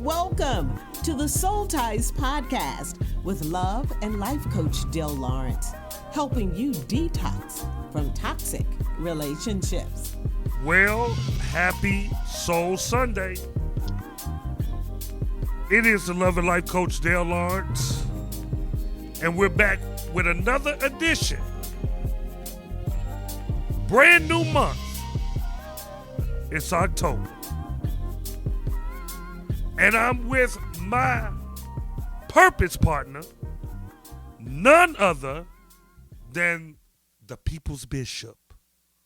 Welcome to the Soul Ties Podcast with love and life coach Del Lawrence, helping you detox from toxic relationships. Well, happy Soul Sunday. It is the Love and Life Coach Dale Lawrence, and we're back with another edition. Brand new month. It's October. And I'm with my purpose partner, none other than the People's Bishop.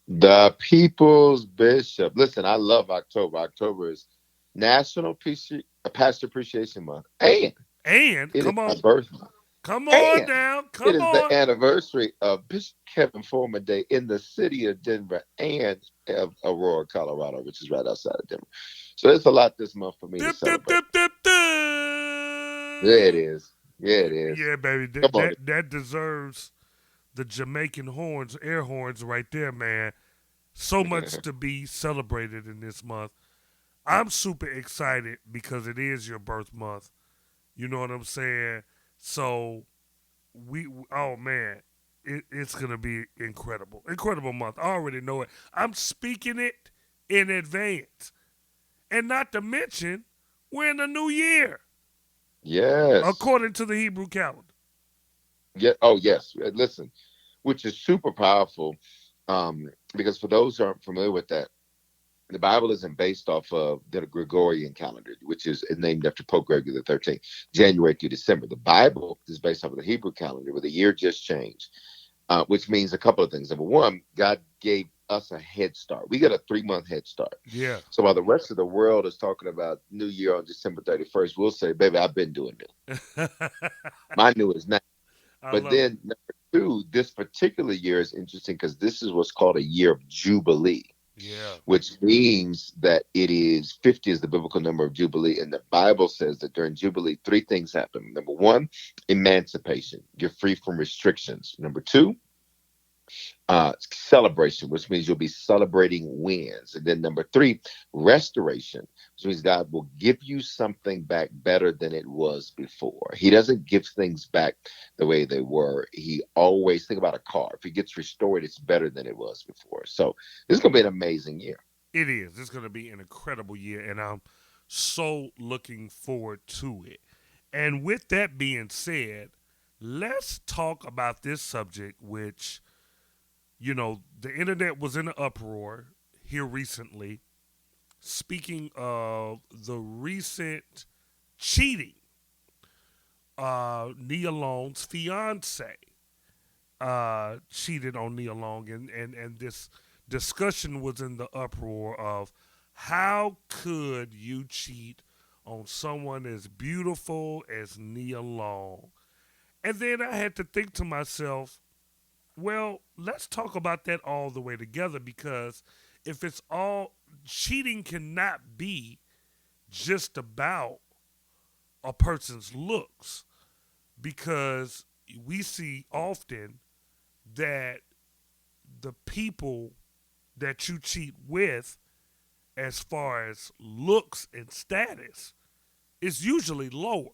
The People's Bishop. Listen, I love October. October is National Pastor Appreciation Month. And it come is on. my birth month. Come on And now. It Come is on. the anniversary of Bishop Kevin Foreman Day in the city of Denver and of Aurora, Colorado, which is right outside of Denver. So there's a lot this month for me to celebrate. Yeah, it is. Yeah, it is. Yeah, baby. Come on. That deserves the Jamaican horns, air horns right there, man. So much to be celebrated in this month. I'm super excited because it is your birth month. You know what I'm saying? So it's going to be incredible. Incredible month. I already know it. I'm speaking it in advance. And not to mention, we're in a new year. Yes. According to the Hebrew calendar. Yeah. Oh, yes. Listen, which is super powerful because for those who aren't familiar with that, the Bible isn't based off of the Gregorian calendar, which is named after Pope Gregory the XIII, January through December. The Bible is based off of the Hebrew calendar where the year just changed, which means a couple of things. Number one, God gave us a head start. We got a 3-month head start. Yeah. So while the rest of the world is talking about New Year on December 31st, we'll say, baby, I've been doing new. My new is now. But then number two, this particular year is interesting because this is what's called a year of Jubilee. Yeah. Which means that it is 50 is the biblical number of Jubilee. And the Bible says that during Jubilee, 3 things happen. Number one, emancipation. You're free from restrictions. Number two, celebration, which means you'll be celebrating wins. And then number 3, restoration, which means God will give you something back better than it was before. He doesn't give things back the way they were. He always, think about a car. If it gets restored, it's better than it was before. So this is going to be an amazing year. It is. It's going to be an incredible year, and I'm so looking forward to it. And with that being said, let's talk about this subject, which, you know, the internet was in an uproar here recently. Speaking of the recent cheating, Nia Long's fiance cheated on Nia Long, and this discussion was in the uproar of how could you cheat on someone as beautiful as Nia Long? And then I had to think to myself, well, let's talk about that all the way together, because if it's all, cheating cannot be just about a person's looks, because we see often that the people that you cheat with, as far as looks and status, is usually lower.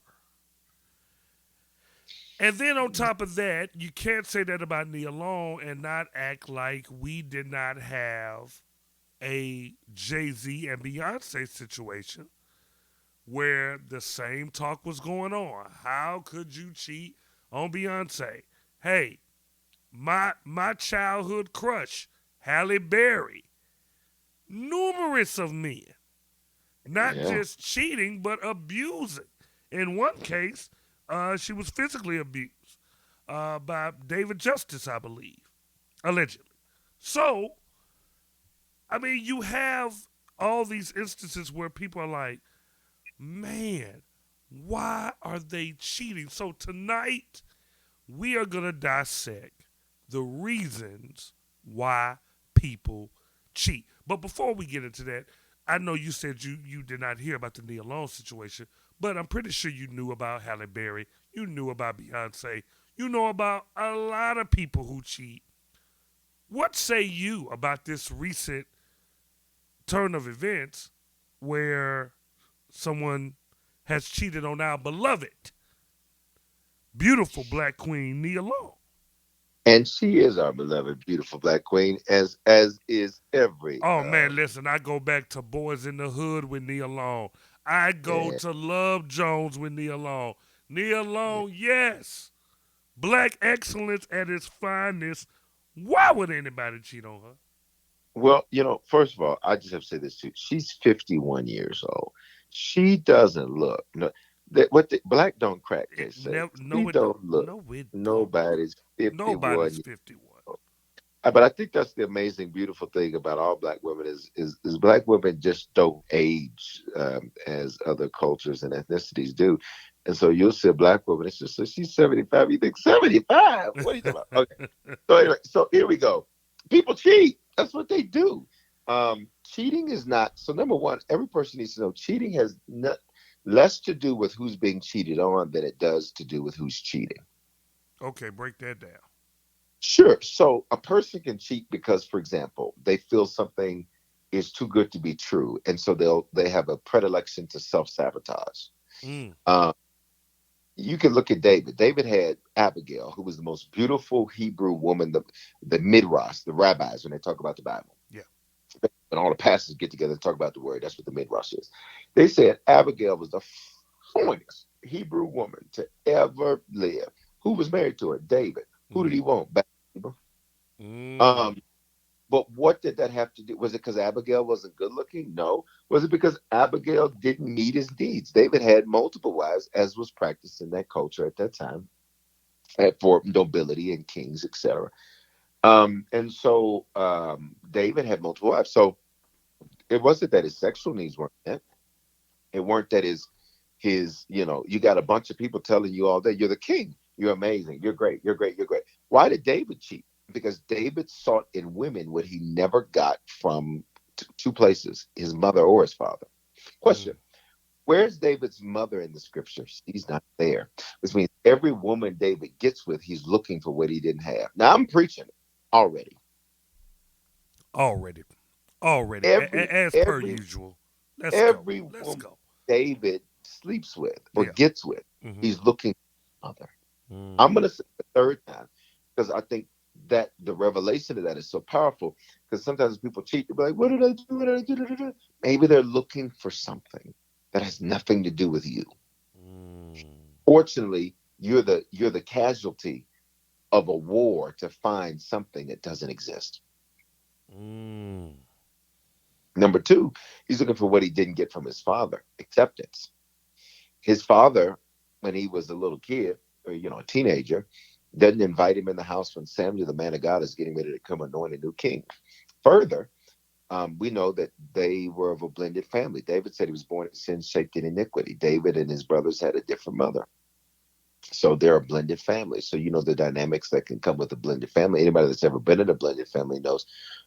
And then on top of that, you can't say that about Nia Long and not act like we did not have a Jay-Z and Beyonce situation where the same talk was going on. How could you cheat on Beyonce? Hey, my childhood crush, Halle Berry, numerous of men, not just cheating, but abusing. In one case, she was physically abused by David Justice, I believe, allegedly. So, I mean, you have all these instances where people are like, man, why are they cheating? So tonight, we are going to dissect the reasons why people cheat. But before we get into that, I know you said you did not hear about the Nia Long situation, but I'm pretty sure you knew about Halle Berry. You knew about Beyonce. You know about a lot of people who cheat. What say you about this recent turn of events where someone has cheated on our beloved, beautiful black queen, Nia Long. And she is our beloved, beautiful black queen, as is every. Oh man, listen, I go back to Boys in the Hood with Nia Long. I go Yeah, to Love Jones with Nia Long. Nia yeah. Long, yes. Black excellence at its finest. Why would anybody cheat on her? Well, first of all, I just have to say this too. She's 51 years old. She doesn't look. No, what the black don't crack, they It say. never, She no, it don't. don't look. No, it don't. Nobody's Nobody's 51. 51. But I think that's the amazing, beautiful thing about all black women is black women just don't age as other cultures and ethnicities do. And so you'll see a black woman, it's just she's 75. You think 75? What are you talking about? Okay. So anyway, so here we go. People cheat. That's what they do. Cheating is not so. Number one, every person needs to know cheating has less to do with who's being cheated on than it does to do with who's cheating. Okay, break that down. Sure. So a person can cheat because, for example, they feel something is too good to be true, and so they have a predilection to self sabotage. Mm. You can look at David. David had Abigail, who was the most beautiful Hebrew woman, the midrash, the rabbis, when they talk about the Bible. Yeah. When all the pastors get together and talk about the word, that's what the midrash is. They said Abigail was the finest Hebrew woman to ever live. Who was married to her? David. Who did he want? Bathsheba. Mm. But what did that have to do? Was it because Abigail wasn't good looking? No. Was it because Abigail didn't meet his needs? David had multiple wives, as was practiced in that culture at that time, for nobility and kings, etc. And so David had multiple wives. So it wasn't that his sexual needs weren't met. It weren't that you got a bunch of people telling you all day, you're the king, you're amazing, you're great, you're great, you're great. Why did David cheat? Because David sought in women what he never got from two places, his mother or his father. Question. Where's David's mother in the scriptures? She's not there. Which means every woman David gets with, he's looking for what he didn't have. Now I'm preaching already. Already. Every As per every usual. Let's go. every Let's woman go. David sleeps with or Yeah. gets with, Mm-hmm. he's looking for mother. Mm. I'm gonna say the third time because I think that the revelation of that is so powerful. Because sometimes people cheat, they'll be like, "What did I do? What did I do?" Da, da, da." Maybe they're looking for something that has nothing to do with you. Mm. Fortunately, you're the casualty of a war to find something that doesn't exist. Mm. Number two, he's looking for what he didn't get from his father, acceptance. His father, when he was a little kid, or a teenager, doesn't invite him in the house when Samuel, the man of God, is getting ready to come anoint a new king. Further, we know that they were of a blended family. David said he was born in sin, shaped in iniquity. David and his brothers had a different mother. So they're a blended family. So you know the dynamics that can come with a blended family. Anybody that's ever been in a blended family knows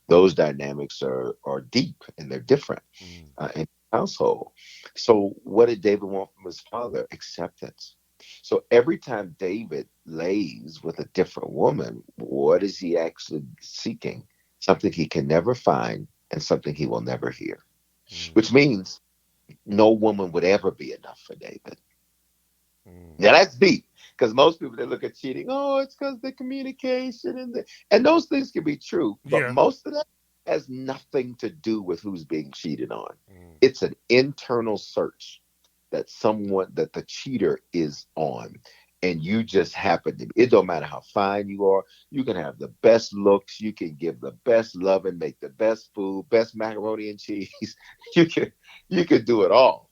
those dynamics are deep and they're different in the household. So what did David want from his father? Acceptance. So every time David lays with a different woman, what is he actually seeking? Something he can never find and something he will never hear, which means no woman would ever be enough for David. Now that's deep because most people they look at cheating, oh, it's because the communication and those things can be true, but Yeah. most of that has nothing to do with who's being cheated on. Mm. It's an internal search that the cheater is on. And you just happen to be, it don't matter how fine you are. You can have the best looks. You can give the best love and make the best food, best macaroni and cheese. You can do it all.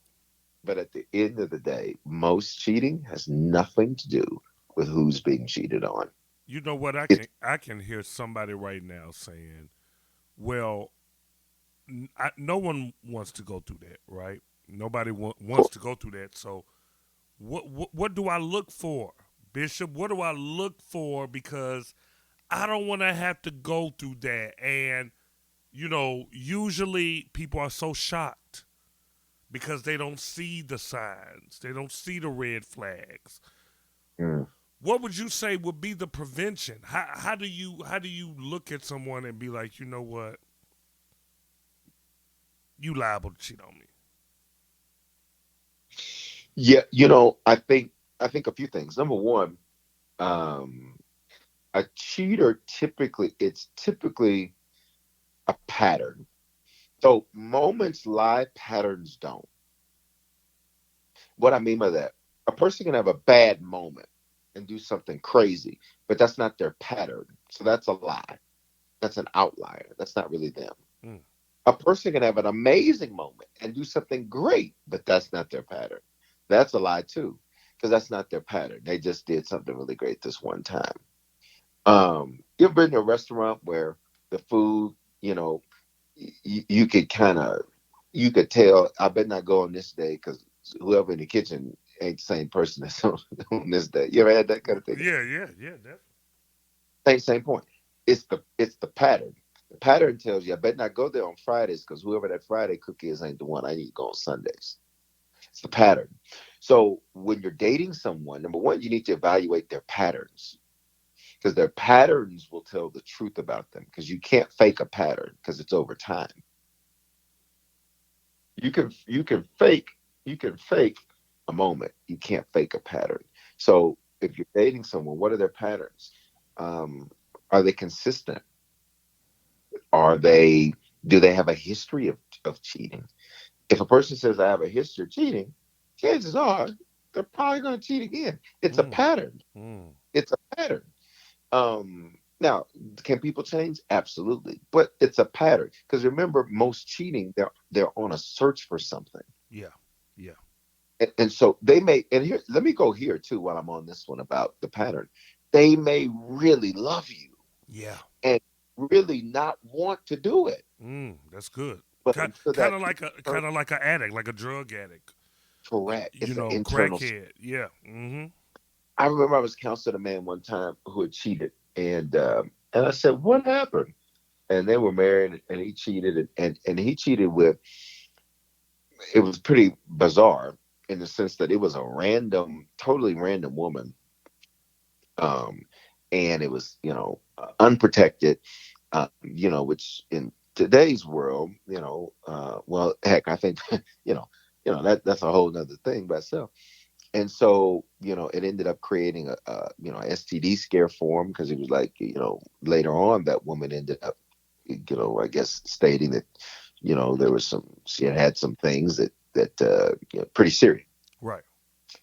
But at the end of the day, most cheating has nothing to do with who's being cheated on. You know what? It's I can hear somebody right now saying, "Well, no one wants to go through that, right? Nobody wants to go through that. So, what do I look for, Bishop? What do I look for? Because I don't want to have to go through that. And usually people are so shocked because they don't see the signs, they don't see the red flags. mm, What would you say would be the prevention? How do you look at someone and be like, you know what, you liable to cheat on me? Yeah, I think a few things. Number one, um, a cheater it's typically a pattern. So moments lie, patterns don't. What I mean by that, a person can have a bad moment and do something crazy, but that's not their pattern. So that's a lie. That's an outlier. That's not really them. Mm. A person can have an amazing moment and do something great, but that's not their pattern. That's a lie too, because that's not their pattern. They just did something really great this one time. You ever been to a restaurant where the food, you could kind of, you could tell, I better not go on this day because whoever in the kitchen ain't the same person that's on this day. You ever had that kind of thing? Yeah, yeah, yeah, definitely. Same point. It's the pattern. The pattern tells you I better not go there on Fridays because whoever that Friday cookie is ain't the one. I need to go on Sundays. It's the pattern. So when you're dating someone, number one, you need to evaluate their patterns because their patterns will tell the truth about them because you can't fake a pattern because it's over time. You can fake a moment. You can't fake a pattern. So if you're dating someone, what are their patterns? Um, are they consistent? Are they do they have a history of cheating? If a person says I have a history of cheating, chances are they're probably going to cheat again. It's a Mm. pattern. Mm. It's a pattern. Now, can people change? Absolutely, but it's a pattern. Because remember, most cheating, they're on a search for something, Yeah, yeah, and so they may. And here, let me go here too while I'm on this one about the pattern. They may really love you yeah. and really not want to do it, That's good. but Kind until kind that of like a kind of like an addict, like a drug addict. correct, You it's an know, internal. crackhead. Yeah. Mm-hmm. I remember I was counseling a man one time who had cheated, and I said, "What happened?" And they were married, and he cheated, and he cheated with. It was pretty bizarre in the sense that it was a random, totally random woman, um, and it was unprotected, which in today's world, well, heck, I think that's a whole nother thing by itself. And so it ended up creating a STD scare for him because it was like later on that woman ended up I guess stating that there was some she had some things that pretty serious. Right.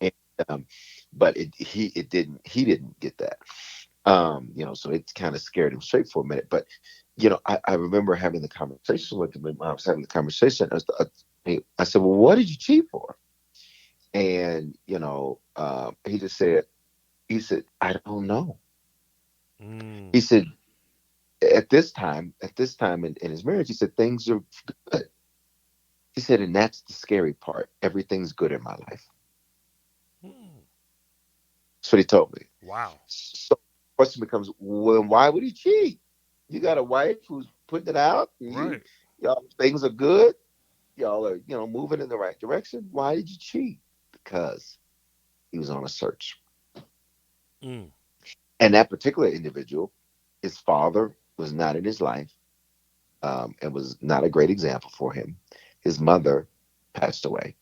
And, but he didn't get that. So it kind of scared him straight for a minute. But I remember having the conversation with him. And when I was having the conversation, I said, "Well, what did you cheat for?" And he just said, "I don't know." Mm. He said, at this time in his marriage, he said things are good. He said, and that's the scary part. Everything's good in my life. Mm. That's what he told me. Wow. So the question becomes, well, why would he cheat? You got a wife who's putting it out, and Right. y'all things are good. Y'all are, moving in the right direction. Why did you cheat? Because he was on a search. Mm. And that particular individual, his father was not in his life, and was not a great example for him. His mother passed away.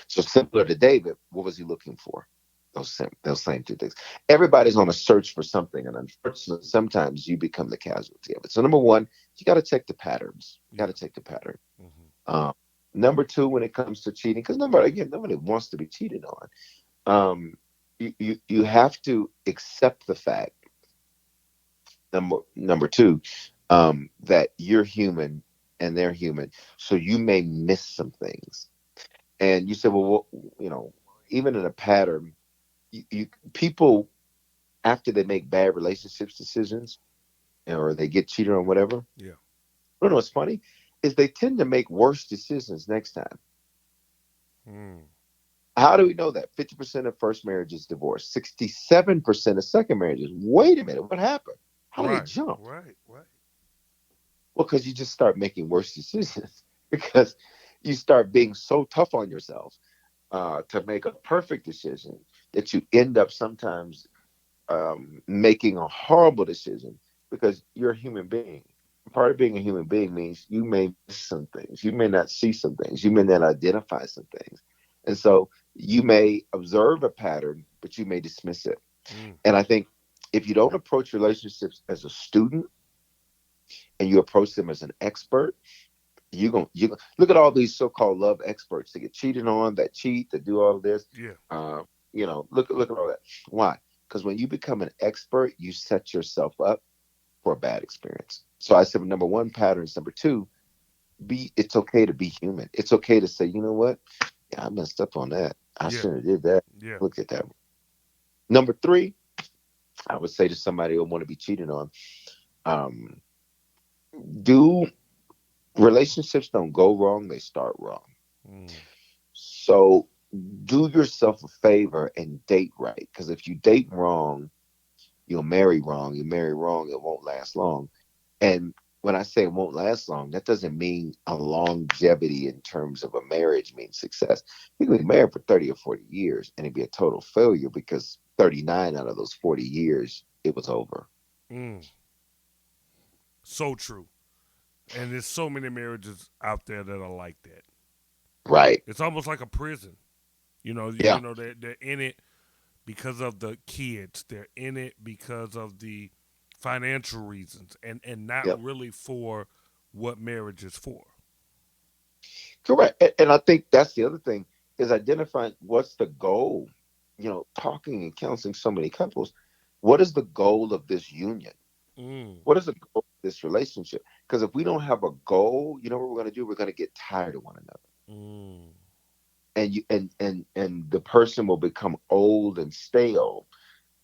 So similar to David, what was he looking for? Those same two things. Everybody's on a search for something, and unfortunately, sometimes you become the casualty of it. So number one, you got to check the patterns. You got Yeah. to check the pattern. Mm-hmm. Um, Number two, when it comes to cheating, because nobody wants to be cheated on. You have to accept the fact. Number two, that you're human and they're human, so you may miss some things. And you said, well, you know, even in a pattern, people after they make bad relationships decisions or they get cheated on, whatever. Yeah. I don't know. What's funny is they tend to make worse decisions next time. Mm. How do we know that? 50% of first marriages divorce, 67% of second marriages. Wait a minute, what happened? How did it Right. jump? Right. Right. Well, because you just start making worse decisions because you start being so tough on yourself to make a perfect decision that you end up sometimes making a horrible decision because you're a human being. Part of being a human being means you may miss some things, you may not see some things, you may not identify some things, and so You may observe a pattern, but you may dismiss it. Mm. And I think if you don't approach relationships as a student and you approach them as an expert, you look at all these so-called love experts that get cheated on, that cheat, that do all of this. Yeah. Uh, look at all that. Why? Because when you become an expert, you set yourself up for a bad experience. So I said, number one, patterns. Number two, it's okay to be human. It's okay to say, you know what? Yeah, I messed up on that. I Yeah. shouldn't have did that. Yeah. Look at that. Number three, I would say to somebody who want to be cheated on, um, do relationships don't go wrong, they start wrong. Mm. So do yourself a favor and date right. Because if you date wrong, you'll marry wrong. You marry wrong, it won't last long. And when I say it won't last long, that doesn't mean a longevity in terms of a marriage means success. You can be married for 30 or 40 years and it'd be a total failure because 39 out of those 40 years, it was over. Mm. So true. And there's so many marriages out there that are like that. Right. It's almost like a prison. Yeah. They're in it because of the kids. They're in it because of the financial reasons, and not Yep. really for what marriage is for. Correct. And I think that's the other thing is identifying what's the goal. Talking and counseling so many couples, what is the goal of this union? Mm. What is the goal of this relationship? Because if we don't have a goal, you know what we're going to do? We're going to get tired of one another, Mm. and and the person will become old and stale.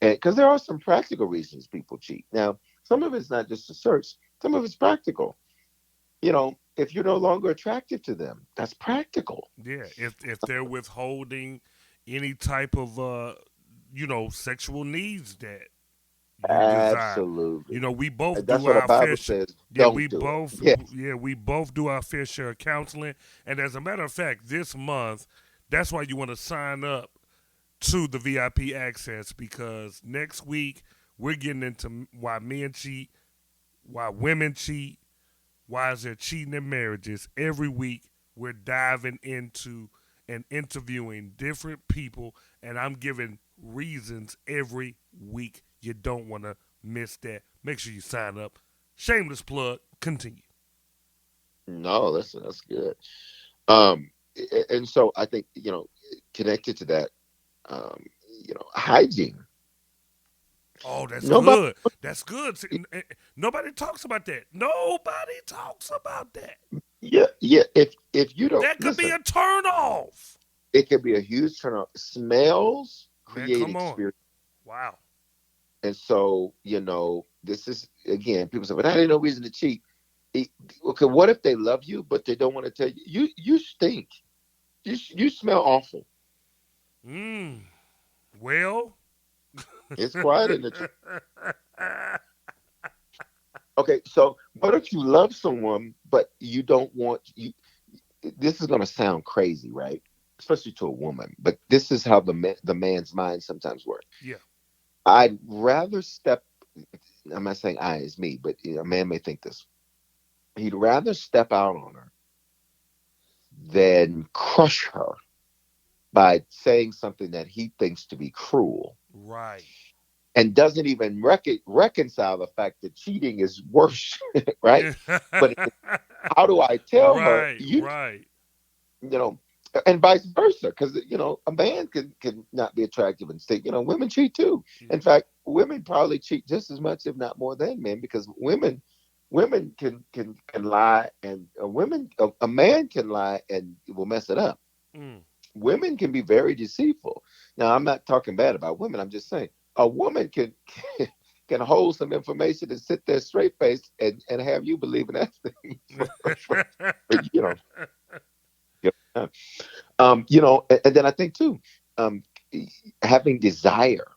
And because there are some practical reasons people cheat. Now, some of it's not just a search. Some of it's practical. If you're no longer attractive to them, that's practical. Yeah, if they're withholding any type of sexual needs that you desire. Absolutely. We both And that's do what the our Bible says. yeah, Don't we do it. both Yes. do our fair share of counseling. And as a matter of fact, this month, that's why you want to sign up to the VIP access, because next week we're getting into why men cheat, why women cheat, why is there cheating in marriages. Every week we're diving into and interviewing different people, and I'm giving reasons every week. You don't want to miss that. Make sure you sign up. Shameless plug. Continue. No, that's good. Um, and so I think connected to that, um, hygiene. Oh, that's Nobody. good. That's good. See, nobody talks about that. Nobody talks about that. Yeah, yeah. If you don't That could be listen, a turn off. it can be a huge turnoff. Smells Man, create come on. experience, Wow. and so this is again. People say, "But I didn't know reason to cheat." It- okay, what if they love you, but they don't want to tell you? You stink. You smell awful. Mm. Well. It's quiet in the. Okay, so what if you love someone, but you don't want you? This is going to sound crazy, right? Especially to a woman, but this is how the man's mind sometimes works. Yeah. I'd rather step. I'm not saying I is me, but a man may think this. He'd rather step out on her than crush her by saying something that he thinks to be cruel, Right. and doesn't even reconcile the fact that cheating is worse, right? But how do I tell her right. Right. you know, and vice versa? Because a man can not be attractive and stay. Women cheat too. In fact, women probably cheat just as much, if not more, than men, because women can lie, and a man can lie and will mess it up. Mm. Women can be very deceitful. Now, I'm not talking bad about women. I'm just saying a woman can can hold some information and sit there straight faced and have you believe in that thing for yeah. And then I think too, um, having desire.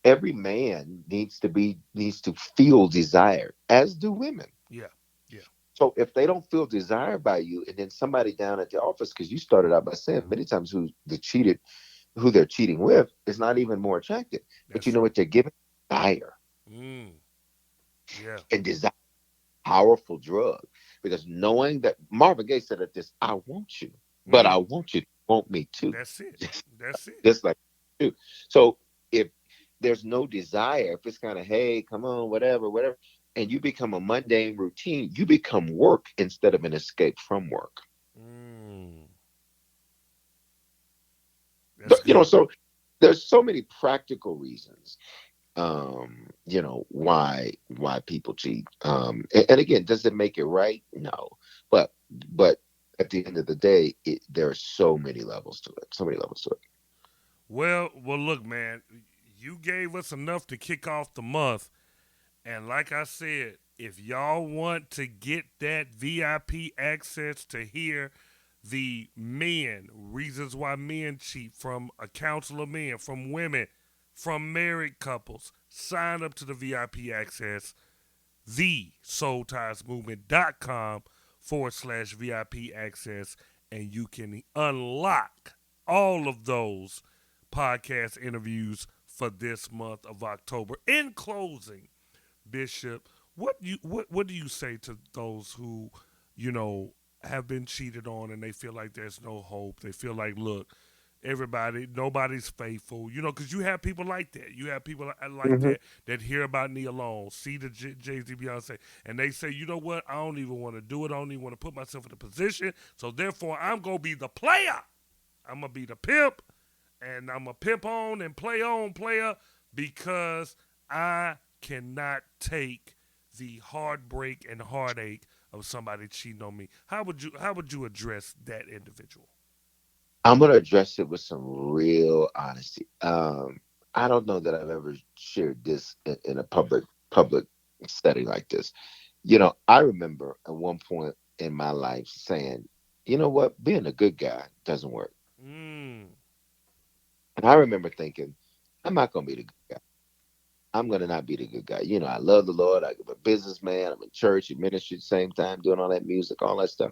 Every man needs to feel desire, as do women. Yeah. Yeah. So if they don't feel desired by you, and then somebody down at the office, because you started out by saying many times who they're cheating with is not even more attractive. But That's you know true. what they're giving? Desire. Mm. Yeah. And desire, powerful drug. Because knowing that Marvin Gaye said at this, I want you, but Mm. I want you. want me to. That's it. That's it. Just like you. So if there's no desire, if it's kind of, hey, come on, whatever, whatever, and you become a mundane routine, you become work instead of an escape from work. Mm. But, That's good. so there's so many practical reasons, why people cheat. And again, does it make it right? No. But at the end of the day, there are so many levels to it. So many levels to it. Well, look, man, you gave us enough to kick off the month. And like I said, if y'all want to get that VIP access to hear the reasons why men cheat, from a council of men, from women, from married couples, sign up to the VIP access, thesoultiesmovement.com/VIP access, and you can unlock all of those podcast interviews for this month of October. In closing, Bishop, what do you say to those who, have been cheated on and they feel like there's no hope? They feel like, look, nobody's faithful, because you have people like that. You have people like Hmm. that hear about Nia Long, see the Jay-Z, Beyonce, and they say, you know what, I don't even want to do it. I don't even want to put myself in a position. So therefore, I'm going to be the player. I'm going to be the pimp, and I'm a pimp on and play on player, because I cannot take the heartbreak and heartache of somebody cheating on me. How would you address that individual? I'm going to address it with some real honesty. I don't know that I've ever shared this in a public setting like this. I remember at one point in my life saying, you know what, being a good guy doesn't work. Mm. And I remember thinking, I'm not going to be the good guy. I'm going to not be the good guy. I love the Lord. I'm a businessman. I'm in church and ministry at the same time, doing all that music, all that stuff.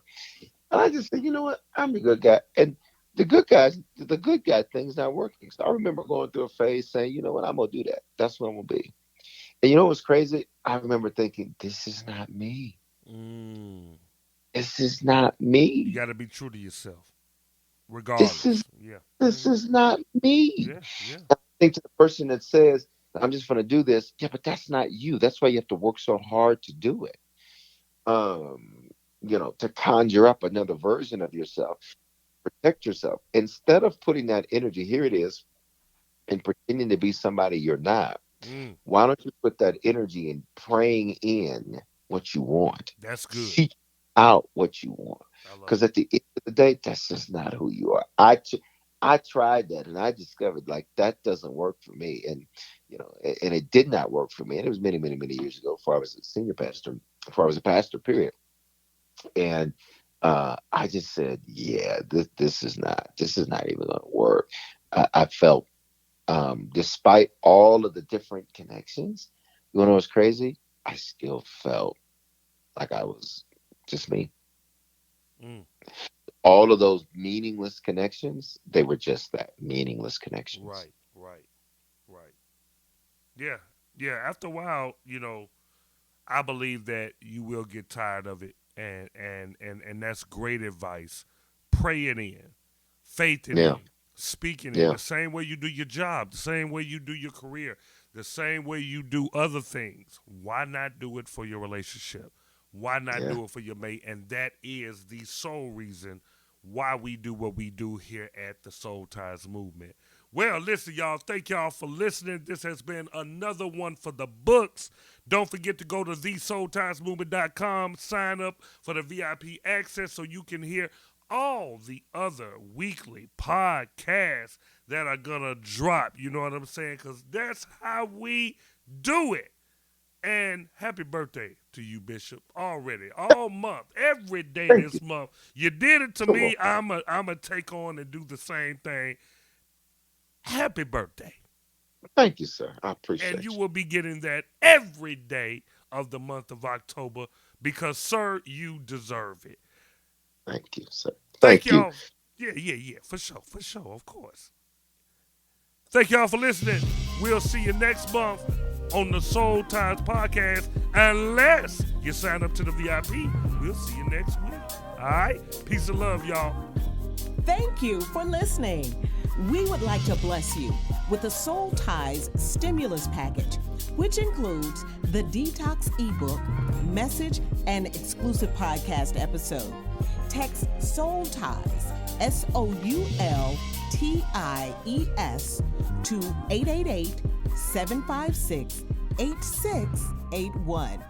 And I just said, you know what? I'm the good guy. And the good guy thing's not working. So I remember going through a phase saying, you know what? I'm going to do that. That's what I'm going to be. And you know what's crazy? I remember thinking, this is not me. Mm. This is not You me. got to be true to yourself, This is regardless. Yeah. this is not me. Yeah. Yeah. I think to the person that says, I'm just going to do this. Yeah, but that's not you. That's why you have to work so hard to do it. To conjure up another version of yourself, protect yourself. Instead of putting that energy, here it is, and pretending to be somebody you're not, Mm. why don't you put that energy in praying in what you want? That's good. Seek out what you want. I love Because it. at the end of the day, that's just not who you are. I tried that and I discovered like that doesn't work for me. And it did not work for me. And it was many, many, many years ago before I was a senior pastor, before I was a pastor, period. And I just said, yeah, this is not even going to work. I felt, despite all of the different connections, you know what's crazy? I still felt like I was just me. Mm. All of those meaningless connections, they were just that, meaningless connections. Right. Right. Right. Yeah. Yeah. After a while, I believe that you will get tired of it, and that's great advice. Pray it in, faith it Yeah, in, speaking in yeah, the same way you do your job, the same way you do your career, the same way you do other things. Why not do it for your relationship? Why not yeah. do it for your mate? And that is the sole reason why we do what we do here at the Soul Ties Movement. Well, listen, y'all. Thank y'all for listening. This has been another one for the books. Don't forget to go to thesoultiesmovement.com, sign up for the VIP access so you can hear all the other weekly podcasts that are going to drop. You know what I'm saying? Because that's how we do it. And happy birthday to you, Bishop. Already, all month, every day Thank this you. month. You did it to Come on. me. I'm a take on and do the same thing. Happy birthday. Thank you, sir. I And you appreciate you. will be getting that every day of the month of October because, sir, you deserve it. Thank you, sir. Thank Thank you. y'all. Yeah, yeah, yeah. For sure, of course. Thank y'all for listening. We'll see you next month on the Soul Ties podcast. Unless you sign up to the VIP, we'll see you next week. All right? Peace and love, y'all. Thank you for listening. We would like to bless you with the Soul Ties Stimulus Package, which includes the Detox ebook, message, and exclusive podcast episode. Text Soul Ties, SOULTIES, to 888-756-8681.